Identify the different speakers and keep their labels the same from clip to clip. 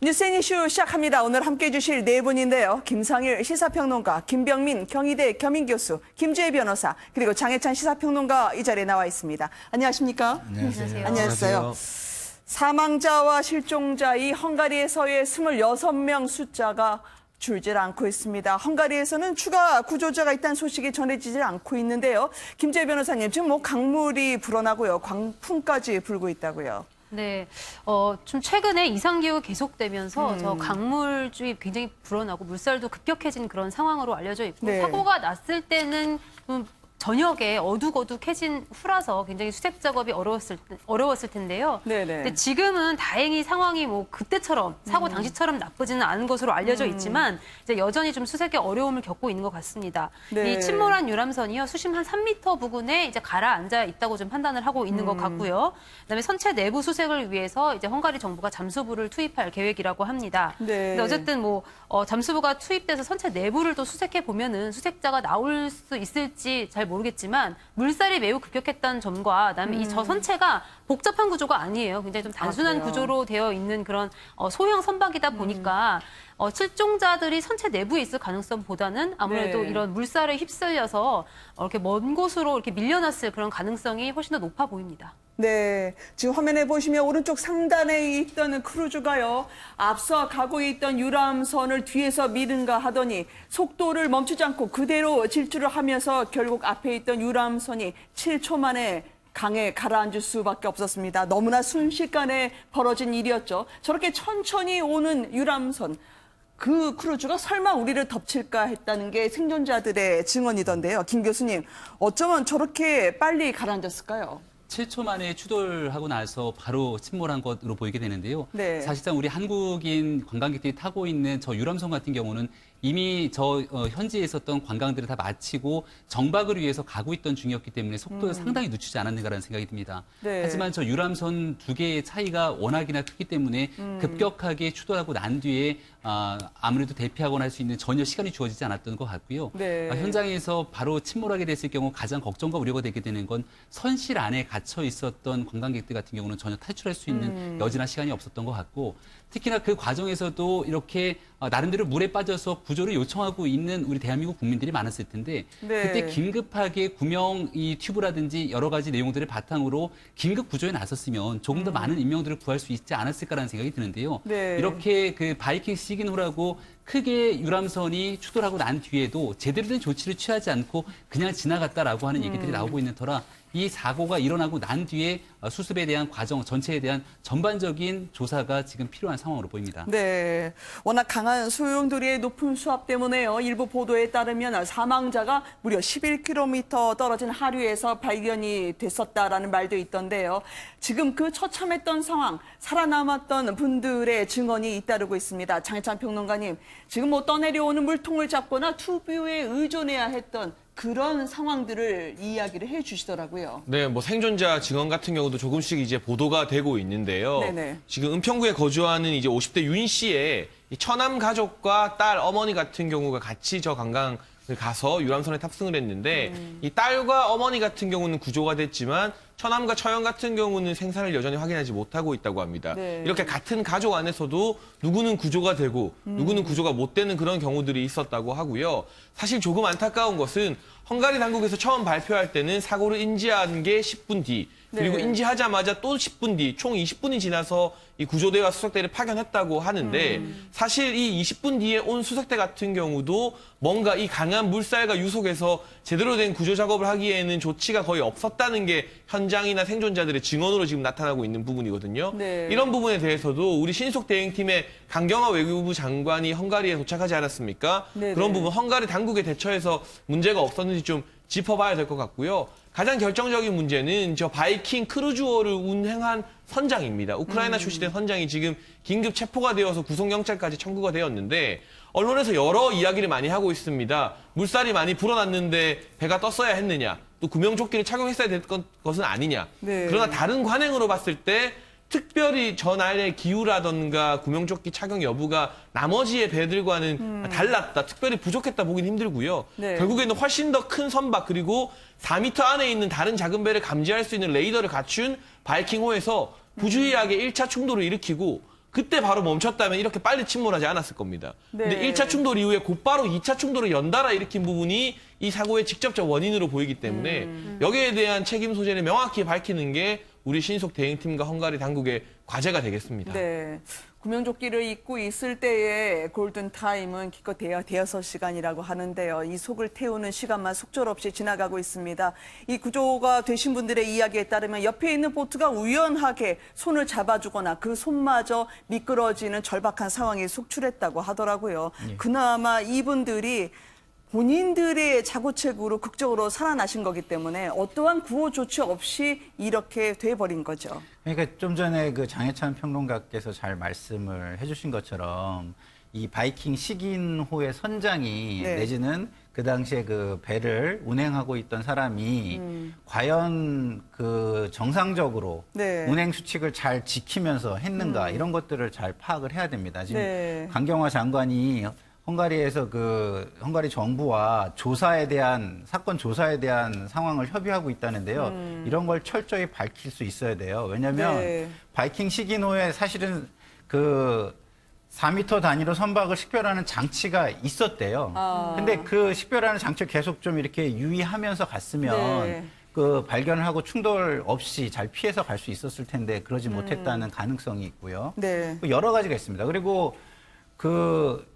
Speaker 1: 뉴스앤 이슈 시작합니다. 오늘 함께해 주실 네 분인데요. 김상일 시사평론가, 김병민 경희대 겸임교수, 김주혜 변호사, 그리고 장혜찬 시사평론가 이 자리에 나와 있습니다. 안녕하십니까?
Speaker 2: 안녕하세요.
Speaker 1: 안녕하세요. 사망자와 실종자의 헝가리에서의 26명 숫자가 줄질 않고 있습니다. 헝가리에서는 추가 구조자가 있다는 소식이 전해지지 않고 있는데요. 김주혜 변호사님, 지금 강물이 불어나고요. 광풍까지 불고 있다고요.
Speaker 2: 네, 좀 최근에 이상기후가 계속되면서 저 강물주의 굉장히 불어나고 물살도 급격해진 그런 상황으로 알려져 있고
Speaker 1: 네.
Speaker 2: 사고가 났을 때는 저녁에 어둑어둑해진 후라서 굉장히 수색 작업이 어려웠을 텐데요.
Speaker 1: 네네.
Speaker 2: 근데 지금은 다행히 상황이 뭐 그때처럼 사고 당시처럼 나쁘지는 않은 것으로 알려져 있지만 이제 여전히 좀 수색에 어려움을 겪고 있는 것 같습니다.
Speaker 1: 네.
Speaker 2: 이 침몰한 유람선이요 수심 한 3m 부근에 이제 가라앉아 있다고 좀 판단을 하고 있는 것 같고요. 그다음에 선체 내부 수색을 위해서 이제 헝가리 정부가 잠수부를 투입할 계획이라고 합니다.
Speaker 1: 네.
Speaker 2: 근데 어쨌든 뭐 잠수부가 투입돼서 선체 내부를 또 수색해 보면은 수색자가 나올 수 있을지 잘 모르겠지만 물살이 매우 급격했다는 점과 그다음에 이 저 선체가 복잡한 구조가 아니에요. 굉장히 좀 단순한 구조로 되어 있는 그런 소형 선박이다 보니까 실종자들이 선체 내부에 있을 가능성보다는 아무래도
Speaker 1: 네.
Speaker 2: 이런 물살에 휩쓸려서 이렇게 먼 곳으로 이렇게 밀려났을 그런 가능성이 훨씬 더 높아 보입니다.
Speaker 1: 네, 지금 화면에 보시면 오른쪽 상단에 있던 크루즈가요. 앞서 가고 있던 유람선을 뒤에서 미는가 하더니 속도를 멈추지 않고 그대로 질주를 하면서 결국 앞에 있던 유람선이 7초 만에 강에 가라앉을 수밖에 없었습니다. 너무나 순식간에 벌어진 일이었죠. 저렇게 천천히 오는 유람선. 그 크루즈가 설마 우리를 덮칠까 했다는 게 생존자들의 증언이던데요. 김 교수님, 어쩌면 저렇게 빨리 가라앉았을까요?
Speaker 3: 7초 만에 추돌하고 나서 바로 침몰한 것으로 보이게 되는데요.
Speaker 1: 네.
Speaker 3: 사실상 우리 한국인 관광객들이 타고 있는 저 유람선 같은 경우는 이미 저 현지에 있었던 관광들을 다 마치고 정박을 위해서 가고 있던 중이었기 때문에 속도를 상당히 늦추지 않았는가라는 생각이 듭니다.
Speaker 1: 네.
Speaker 3: 하지만 저 유람선 두 개의 차이가 워낙이나 크기 때문에 급격하게 추돌하고 난 뒤에 아무래도 대피하거나 할 수 있는 전혀 시간이 주어지지 않았던 것 같고요.
Speaker 1: 네.
Speaker 3: 현장에서 바로 침몰하게 됐을 경우 가장 걱정과 우려가 되게 되는 건 선실 안에 갇혀 있었던 관광객들 같은 경우는 전혀 탈출할 수 있는 여지나 시간이 없었던 것 같고 특히나 그 과정에서도 이렇게 나름대로 물에 빠져서 구조를 요청하고 있는 우리 대한민국 국민들이 많았을 텐데
Speaker 1: 네.
Speaker 3: 그때 긴급하게 구명 이 튜브라든지 여러 가지 내용들을 바탕으로 긴급 구조에 나섰으면 조금 더 많은 인명들을 구할 수 있지 않았을까라는 생각이 드는데요.
Speaker 1: 네.
Speaker 3: 이렇게 그 바이킹 시그널하고 크게 유람선이 추돌하고 난 뒤에도 제대로 된 조치를 취하지 않고 그냥 지나갔다라고 하는 얘기들이 나오고 있는 터라 이 사고가 일어나고 난 뒤에 수습에 대한 과정 전체에 대한 전반적인 조사가 지금 필요한 상황으로 보입니다.
Speaker 1: 네, 워낙 강한 소용돌이의 높은 수압 때문에요. 일부 보도에 따르면 사망자가 무려 11km 떨어진 하류에서 발견이 됐었다라는 말도 있던데요. 지금 그 처참했던 상황, 살아남았던 분들의 증언이 잇따르고 있습니다. 장혜찬 평론가님, 지금 뭐 떠내려오는 물통을 잡거나 튜브에 의존해야 했던 그런 상황들을 이야기를 해주시더라고요.
Speaker 4: 네, 뭐 생존자 증언 같은 경우도 조금씩 이제 보도가 되고 있는데요.
Speaker 1: 네네.
Speaker 4: 지금 은평구에 거주하는 이제 50대 윤 씨의 이 처남 가족과 딸, 어머니 같은 경우가 같이 저 관광을 가서 유람선에 탑승을 했는데 이 딸과 어머니 같은 경우는 구조가 됐지만 처남과 처형 같은 경우는 생사를 여전히 확인하지 못하고 있다고 합니다.
Speaker 1: 네.
Speaker 4: 이렇게 같은 가족 안에서도 누구는 구조가 되고 누구는 구조가 못 되는 그런 경우들이 있었다고 하고요. 사실 조금 안타까운 것은 헝가리 당국에서 처음 발표할 때는 사고를 인지한 게 10분 뒤, 그리고
Speaker 1: 네.
Speaker 4: 인지하자마자 또 10분 뒤, 총 20분이 지나서 이 구조대와 수색대를 파견했다고 하는데 사실 이 20분 뒤에 온 수색대 같은 경우도 뭔가 이 강한 물살과 유속에서 제대로 된 구조 작업을 하기에는 조치가 거의 없었다는 게 현장이나 생존자들의 증언으로 지금 나타나고 있는 부분이거든요.
Speaker 1: 네.
Speaker 4: 이런 부분에 대해서도 우리 신속대응팀의 강경화 외교부 장관이 헝가리에 도착하지 않았습니까?
Speaker 1: 네네.
Speaker 4: 그런 부분 헝가리 당국의 대처에서 문제가 없었는지 좀 짚어봐야 될 것 같고요. 가장 결정적인 문제는 저 바이킹 크루즈호를 운행한 선장입니다. 우크라이나 출신의 선장이 지금 긴급 체포가 되어서 구속영장까지 청구가 되었는데 언론에서 여러 이야기를 많이 하고 있습니다. 물살이 많이 불어났는데 배가 떴어야 했느냐, 또 구명조끼를 착용했어야 될 것은 아니냐.
Speaker 1: 네.
Speaker 4: 그러나 다른 관행으로 봤을 때 특별히 전날의 기후라던가 구명조끼 착용 여부가 나머지의 배들과는 달랐다, 특별히 부족했다 보긴 힘들고요.
Speaker 1: 네.
Speaker 4: 결국에는 훨씬 더 큰 선박 그리고 4m 안에 있는 다른 작은 배를 감지할 수 있는 레이더를 갖춘 바이킹호에서 부주의하게 1차 충돌을 일으키고 그때 바로 멈췄다면 이렇게 빨리 침몰하지 않았을 겁니다.
Speaker 1: 네.
Speaker 4: 근데 1차 충돌 이후에 곧바로 2차 충돌을 연달아 일으킨 부분이 이 사고의 직접적 원인으로 보이기 때문에 여기에 대한 책임 소재를 명확히 밝히는 게 우리 신속 대응팀과 헝가리 당국의 과제가 되겠습니다.
Speaker 1: 네. 구명조끼를 입고 있을 때의 골든타임은 기껏 대여섯 시간이라고 하는데요. 이 속을 태우는 시간만 속절없이 지나가고 있습니다. 이 구조가 되신 분들의 이야기에 따르면 옆에 있는 보트가 우연하게 손을 잡아주거나 그 손마저 미끄러지는 절박한 상황에 속출했다고 하더라고요. 그나마 이분들이 본인들의 자구책으로 극적으로 살아나신 거기 때문에 어떠한 구호 조치 없이 이렇게 돼버린 거죠.
Speaker 5: 그러니까 좀 전에 그 장혜찬 평론가께서 잘 말씀을 해주신 것처럼 이 바이킹 식인호의 선장이
Speaker 1: 네.
Speaker 5: 내지는 그 당시에 그 배를 운행하고 있던 사람이 과연 그 정상적으로
Speaker 1: 네.
Speaker 5: 운행 수칙을 잘 지키면서 했는가 이런 것들을 잘 파악을 해야 됩니다. 지금
Speaker 1: 네.
Speaker 5: 강경화 장관이 헝가리에서 그 헝가리 정부와 사건 조사에 대한 상황을 협의하고 있다는데요. 이런 걸 철저히 밝힐 수 있어야 돼요. 왜냐하면
Speaker 1: 네.
Speaker 5: 바이킹 식인호에 사실은 그 4m 단위로 선박을 식별하는 장치가 있었대요. 근데 그 식별하는 장치를 계속 좀 이렇게 유의하면서 갔으면
Speaker 1: 네.
Speaker 5: 그 발견을 하고 충돌 없이 잘 피해서 갈 수 있었을 텐데 그러지 못했다는 가능성이 있고요.
Speaker 1: 네.
Speaker 5: 여러 가지가 있습니다. 그리고 그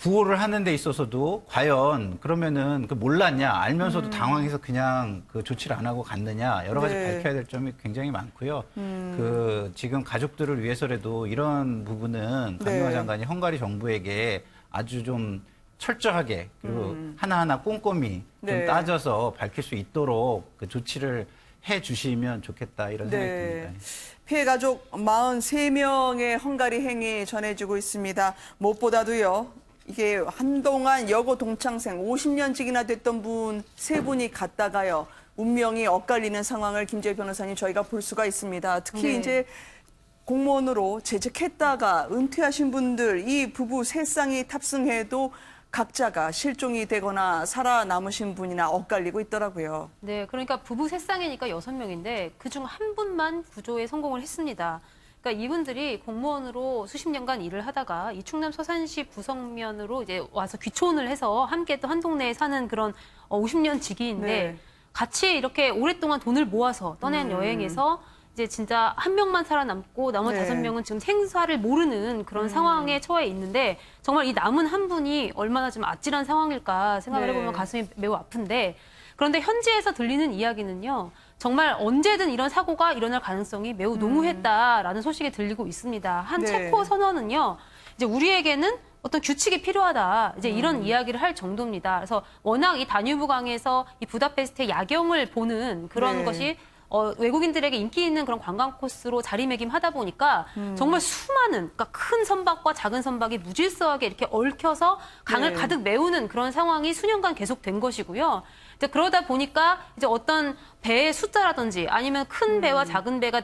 Speaker 5: 구호를 하는 데 있어서도 과연 그러면은 그 몰랐냐, 알면서도 당황해서 그냥 그 조치를 안 하고 갔느냐, 여러 가지
Speaker 1: 네.
Speaker 5: 밝혀야 될 점이 굉장히 많고요. 그 지금 가족들을 위해서라도 이런 부분은 강경화
Speaker 1: 네.
Speaker 5: 장관이 헝가리 정부에게 아주 좀 철저하게 그리고 하나하나 꼼꼼히
Speaker 1: 네.
Speaker 5: 좀 따져서 밝힐 수 있도록 그 조치를 해 주시면 좋겠다 이런 생각이 듭니다.
Speaker 1: 피해 가족 43명의 헝가리 행이 전해지고 있습니다. 무엇보다도요. 이게 한동안 여고 동창생 50년씩이나 됐던 분 세 분이 갔다가요. 운명이 엇갈리는 상황을 김재희 변호사님 저희가 볼 수가 있습니다. 특히
Speaker 2: 네.
Speaker 1: 이제 공무원으로 재직했다가 은퇴하신 분들 이 부부 세 쌍이 탑승해도 각자가 실종이 되거나 살아남으신 분이나 엇갈리고 있더라고요.
Speaker 2: 네, 그러니까 부부 세 쌍이니까 6명인데 그중 한 분만 구조에 성공을 했습니다. 그러니까 이분들이 공무원으로 수십 년간 일을 하다가 이 충남 서산시 부성면으로 이제 와서 귀촌을 해서 함께 또 한 동네에 사는 그런 50년 지기인데
Speaker 1: 네.
Speaker 2: 같이 이렇게 오랫동안 돈을 모아서 떠낸 여행에서 이제 진짜 한 명만 살아남고 나머지
Speaker 1: 네.
Speaker 2: 5명은 지금 생사를 모르는 그런 상황에 처해 있는데 정말 이 남은 한 분이 얼마나 좀 아찔한 상황일까 생각을
Speaker 1: 네.
Speaker 2: 해보면 가슴이 매우 아픈데 그런데 현지에서 들리는 이야기는요. 정말 언제든 이런 사고가 일어날 가능성이 매우 농후했다라는 소식이 들리고 있습니다. 한
Speaker 1: 네.
Speaker 2: 체코 선언은요. 이제 우리에게는 어떤 규칙이 필요하다. 이제 이런 이야기를 할 정도입니다. 그래서 워낙 이 다뉴브 강에서 이 부다페스트의 야경을 보는 그런
Speaker 1: 네.
Speaker 2: 것이 외국인들에게 인기 있는 그런 관광 코스로 자리매김하다 보니까 정말 수많은 그러니까 큰 선박과 작은 선박이 무질서하게 이렇게 얽혀서 강을
Speaker 1: 네.
Speaker 2: 가득 메우는 그런 상황이 수년간 계속된 것이고요. 이제 그러다 보니까 이제 어떤 배의 숫자라든지 아니면 큰 배와 작은 배가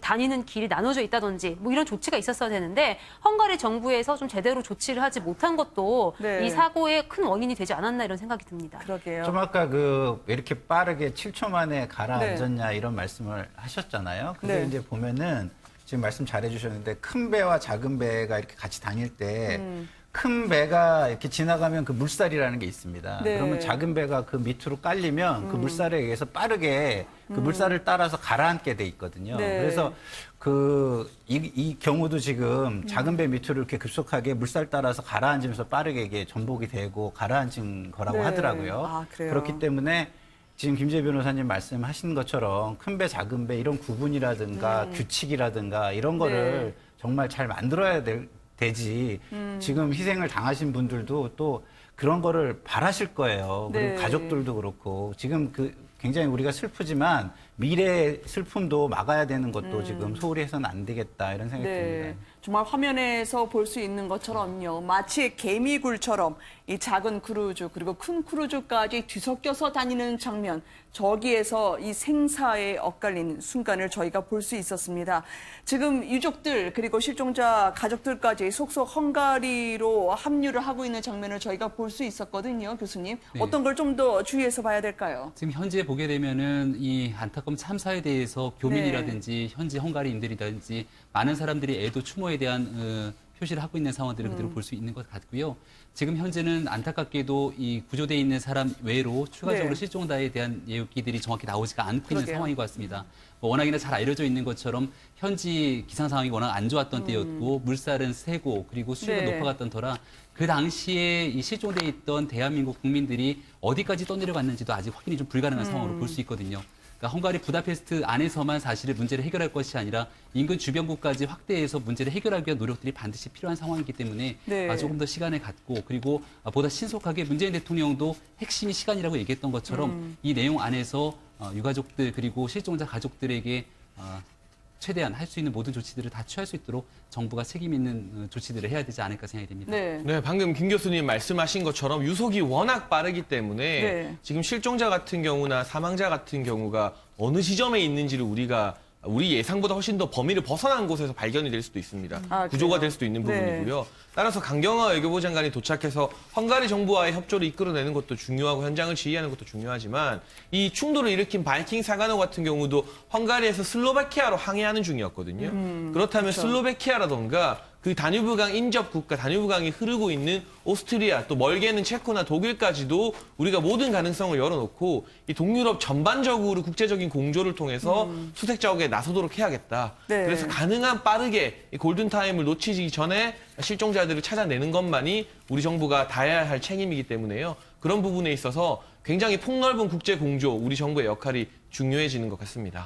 Speaker 2: 다니는 길이 나눠져 있다든지 뭐 이런 조치가 있었어야 되는데 헝가리 정부에서 좀 제대로 조치를 하지 못한 것도
Speaker 1: 네.
Speaker 2: 이 사고의 큰 원인이 되지 않았나 이런 생각이 듭니다.
Speaker 1: 그러게요.
Speaker 5: 좀 아까 그 왜 이렇게 빠르게 7초 만에 가라앉았냐 이런 말씀을 하셨잖아요. 근데
Speaker 1: 네.
Speaker 5: 이제 보면은 지금 말씀 잘해 주셨는데 큰 배와 작은 배가 이렇게 같이 다닐 때 큰 배가 이렇게 지나가면 그 물살이라는 게 있습니다.
Speaker 1: 네.
Speaker 5: 그러면 작은 배가 그 밑으로 깔리면 그 물살에 의해서 빠르게 그 물살을 따라서 가라앉게 돼 있거든요.
Speaker 1: 네.
Speaker 5: 그래서 이 경우도 지금 작은 배 밑으로 이렇게 급속하게 물살 따라서 가라앉으면서 빠르게 이게 전복이 되고 가라앉은 거라고
Speaker 1: 네.
Speaker 5: 하더라고요.
Speaker 1: 아, 그래요?
Speaker 5: 그렇기 때문에 지금 김재희 변호사님 말씀하신 것처럼 큰 배, 작은 배 이런 구분이라든가 규칙이라든가 이런 거를
Speaker 1: 네.
Speaker 5: 정말 잘 만들어야 되지. 지금 희생을 당하신 분들도 또 그런 거를 바라실 거예요. 그리고
Speaker 1: 네.
Speaker 5: 가족들도 그렇고 지금 굉장히 우리가 슬프지만 미래의 슬픔도 막아야 되는 것도 지금 소홀히 해서는 안 되겠다 이런 생각이 듭니다.
Speaker 1: 정말 화면에서 볼 수 있는 것처럼요. 마치 개미굴처럼 이 작은 크루즈 그리고 큰 크루즈까지 뒤섞여서 다니는 장면. 저기에서 이 생사에 엇갈리는 순간을 저희가 볼 수 있었습니다. 지금 유족들 그리고 실종자 가족들까지 속속 헝가리로 합류를 하고 있는 장면을 저희가 볼 수 있었거든요. 교수님.
Speaker 3: 네.
Speaker 1: 어떤 걸 좀 더 주의해서 봐야 될까요?
Speaker 3: 지금 현재 보게 되면은 이 안타까운 참사에 대해서 교민이라든지 현지 헝가리인들이라든지 많은 사람들이 애도 추모해 실종에 대한 표시를 하고 있는 상황들을 그대로 볼 수 있는 것 같고요. 지금 현재는 안타깝게도 이 구조되어 있는 사람 외로 추가적으로
Speaker 1: 네.
Speaker 3: 실종자에 대한 얘기들이 정확히 나오지가 않고 있는
Speaker 1: 그러게요.
Speaker 3: 상황인 것 같습니다. 뭐 워낙이나 잘 알려져 있는 것처럼 현지 기상 상황이 워낙 안 좋았던 때였고 물살은 세고 그리고 수위가
Speaker 1: 네.
Speaker 3: 높아갔던 터라 그 당시에 이 실종돼 있던 대한민국 국민들이 어디까지 떠내려갔는지도 아직 확인이 좀 불가능한 상황으로 볼 수 있거든요. 그러니까 헝가리 부다페스트 안에서만 사실은 문제를 해결할 것이 아니라 인근 주변국까지 확대해서 문제를 해결하기 위한 노력들이 반드시 필요한 상황이기 때문에
Speaker 1: 네.
Speaker 3: 조금 더 시간을 갖고 그리고 보다 신속하게 문재인 대통령도 핵심이 시간이라고 얘기했던 것처럼 이 내용 안에서 유가족들 그리고 실종자 가족들에게 최대한 할 수 있는 모든 조치들을 다 취할 수 있도록 정부가 책임 있는 조치들을 해야 되지 않을까 생각이 됩니다.
Speaker 1: 네.
Speaker 4: 네, 방금 김 교수님 말씀하신 것처럼 유속이 워낙 빠르기 때문에
Speaker 1: 네.
Speaker 4: 지금 실종자 같은 경우나 사망자 같은 경우가 어느 지점에 있는지를 우리 예상보다 훨씬 더 범위를 벗어난 곳에서 발견이 될 수도 있습니다.
Speaker 1: 아,
Speaker 4: 구조가
Speaker 1: 그래요?
Speaker 4: 될 수도 있는
Speaker 1: 네.
Speaker 4: 부분이고요. 따라서 강경화 외교부 장관이 도착해서 헝가리 정부와의 협조를 이끌어내는 것도 중요하고 현장을 지휘하는 것도 중요하지만 이 충돌을 일으킨 바이킹 사가노 같은 경우도 헝가리에서 슬로바키아로 항해하는 중이었거든요. 그렇다면
Speaker 1: 그렇죠.
Speaker 4: 슬로바키아라던가 그 다뉴브강 인접 국가, 다뉴브강이 흐르고 있는 오스트리아, 또 멀게는 체코나 독일까지도 우리가 모든 가능성을 열어놓고 이 동유럽 전반적으로 국제적인 공조를 통해서 수색 작업에 나서도록 해야겠다.
Speaker 1: 네.
Speaker 4: 그래서 가능한 빠르게 이 골든타임을 놓치기 전에 실종자들을 찾아내는 것만이 우리 정부가 다해야 할 책임이기 때문에요. 그런 부분에 있어서 굉장히 폭넓은 국제 공조, 우리 정부의 역할이 중요해지는 것 같습니다.